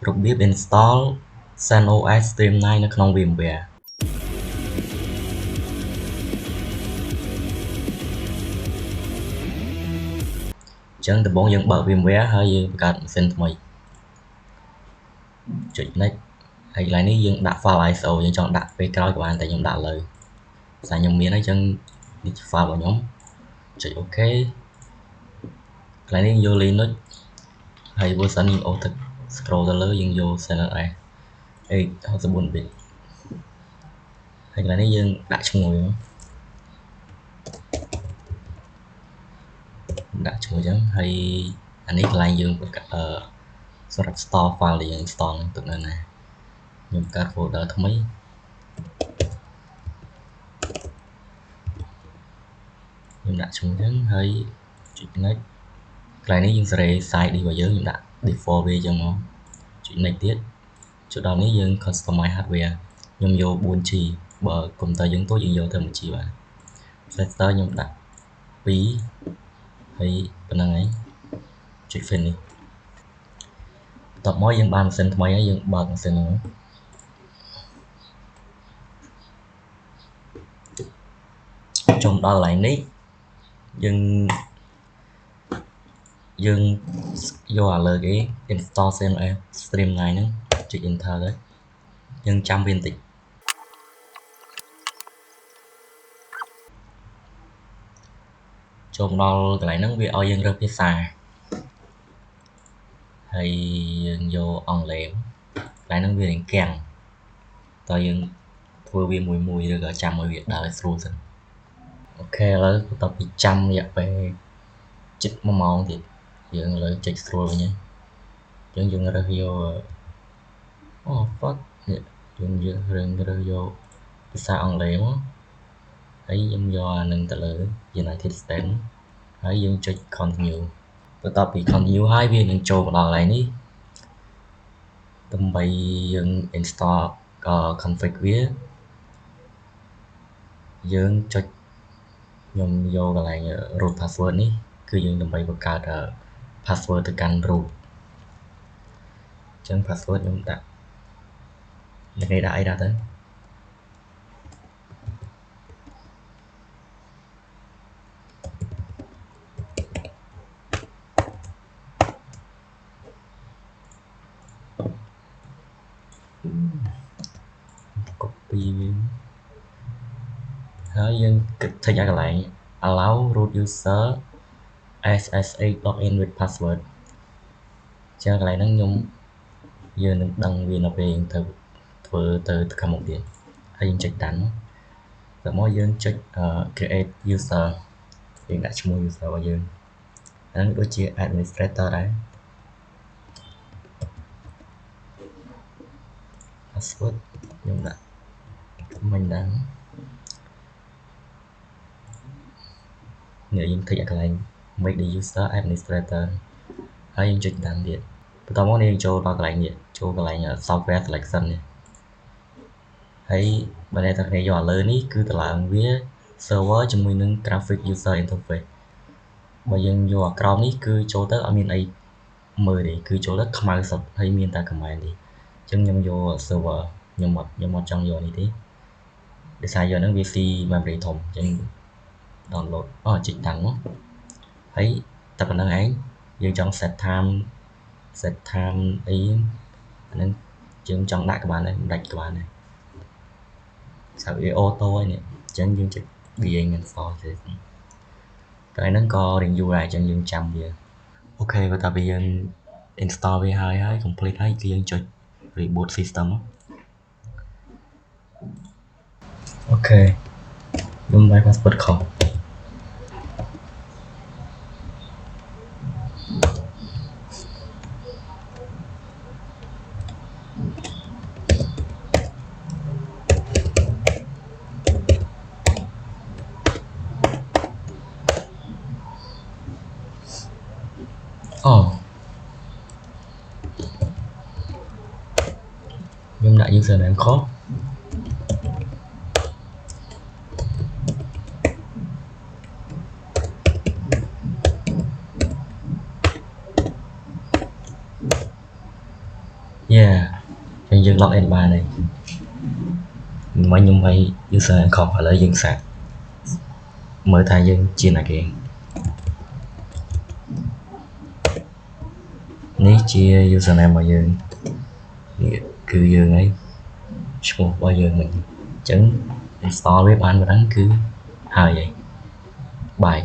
របៀប install CentOS Streamline នៅក្នុង VMware អញ្ចឹងដំបូងយើងបើក VMware ហើយយើងបង្កើតម៉ាស៊ីនថ្មីចុច next ហើយកន្លែងនេះយើងដាក់ file ISO យើងចង់ដាក់ពេលក្រោយក៏បានតែខ្ញុំដាក់លើផ្សាយខ្ញុំមានហើយអញ្ចឹងនេះជា file របស់ខ្ញុំចុច OK កន្លែងនេះយើងយក Linux ហើយ version យើងអូសទឹក scroll ទៅលើយើងយក CentOS 64 bit ហើយកន្លែងនេះយើងដាក់ឈ្មោះដាក់ឈ្មោះអញ្ចឹងហើយអានេះកន្លែងយើងសម្រាប់ store file ដែលយើង install ទុកនៅណាខ្ញុំបង្កើត folder ថ្មីខ្ញុំដាក់ឈ្មោះអញ្ចឹងហើយចុច next កន្លែងនេះយើងសេរី side របស់យើងដាក់ default វាអញ្ចឹងមកចុច next ទៀតចុចដល់នេះយើង customize hardware ខ្ញុំយក 4G បើ computer យើងតូចយើងយកទៅ 1G បាទ tester ខ្ញុំដាក់ 2ហើយប៉ុណ្្នឹងហើយចុច finish បន្ទាប់មកយើងបានម៉ាស៊ីនថ្មីហើយយើងបើកម៉ាស៊ីនហ្នឹងចុះដល់កន្លែងនេះយើងយកអាលើគេ install CentOS Streamline ហ្នឹងចុច enter ទៅយើងចាំវាបន្តិចចូលដល់កន្លែងហ្នឹងវាឲ្យយើងរើសភាសាហើយយើងយកអង់គ្លេសកន្លែងហ្នឹងវារៀងកាំងតើយើងធ្វើវាមួយឬក៏ចាំឲ្យវាដើរស្រួលសិនអូខេឥឡូវបន្ទាប់ពីចាំរយៈពេលជិត1ម៉ោងទៀតយើងឥឡូវចុចស្រួលវិញហើយយើងរើសយកfuck យើងរើសយកភាសាអង់គ្លេសមកហើយខ្ញុំយកអានឹងទៅលើ United States ហើយយើងចុច continue បន្ទាប់ពី continue ហើយវានឹងចូលមកដល់កន្លែងនេះដើម្បីយើង install config វាយើងចុចខ្ញុំយកកន្លែង root password នេះគឺយើងដើម្បីបង្កើត password ទៅកាន់ root អញ្ចឹង password ខ្ញុំដាក់អ្នកនេះដាក់អីដាក់ទៅcopy វាហើយយើងគិតthích ឲ្យកន្លែង allow root user SSH login with password អញ្ចឹងកន្លែងហ្នឹងយើងនឹងដឹងវានៅពេលយើងទៅធ្វើទៅខាងមុខទៀតហើយយើងចុច done តែមកយើងចុច create user យើងដាក់ឈ្មោះ user របស់យើងហ្នឹងដូចជា administrator ដែរ password ខ្ញុំដាក់មិញដែរនេះយើងthích ឲ្យកន្លែង make the user administrator ហើយយើងចុច done ទៀតបន្តមកនេះយើងចូលដល់កន្លែងនេះចូលកន្លែង software selection នេះហើយបើអ្នកទាំងគ្នាយកលើនេះគឺតម្លើងវា server ជាមួយនឹង graphic user interface បើយើងយកអាក្រោមនេះគឺចូលទៅអត់មានអីមើលទេគឺចូលទៅខ្មៅសុទ្ធហើយមានតែ command ទេអញ្ចឹងខ្ញុំយក server ខ្ញុំអត់ចង់យកនេះទេដោយសារយកហ្នឹងវា ស៊ី memory ធំអញ្ចឹង download ចុចតាំងមកហើយតែប៉ុណ្្នឹងឯងយើងចង់ set time អីអាហ្នឹងយើងចង់ដាក់ក៏បានដែរមិនដាច់ក៏បានដែរស្រាប់វាអូតូហើយនេះអញ្ចឹងយើងចុច begin install ទេកន្លែងហ្នឹងក៏រៀងយូរដែរអញ្ចឹងយើងចាំវាអូខេបន្ទាប់ពីយើង install វាហើយ complete ហើយគឺយើងចុច reboot system អូខេខ្ញុំដាក់ password ខុសខ្ញុំដាក់ username ខុស yeah អញ្ចឹងយើង log in បានហើយមិញខ្ញុំឲ្យ user and comp ឥឡូវយើងសាកមើលថាយើងជាអ្នកគេនេះជា username របស់យើងនេះគឺយើងហើយឈ្មោះរបស់យើងមិញអញ្ចឹង install វាបានប៉ុណ្ណឹងគឺហើយបាយ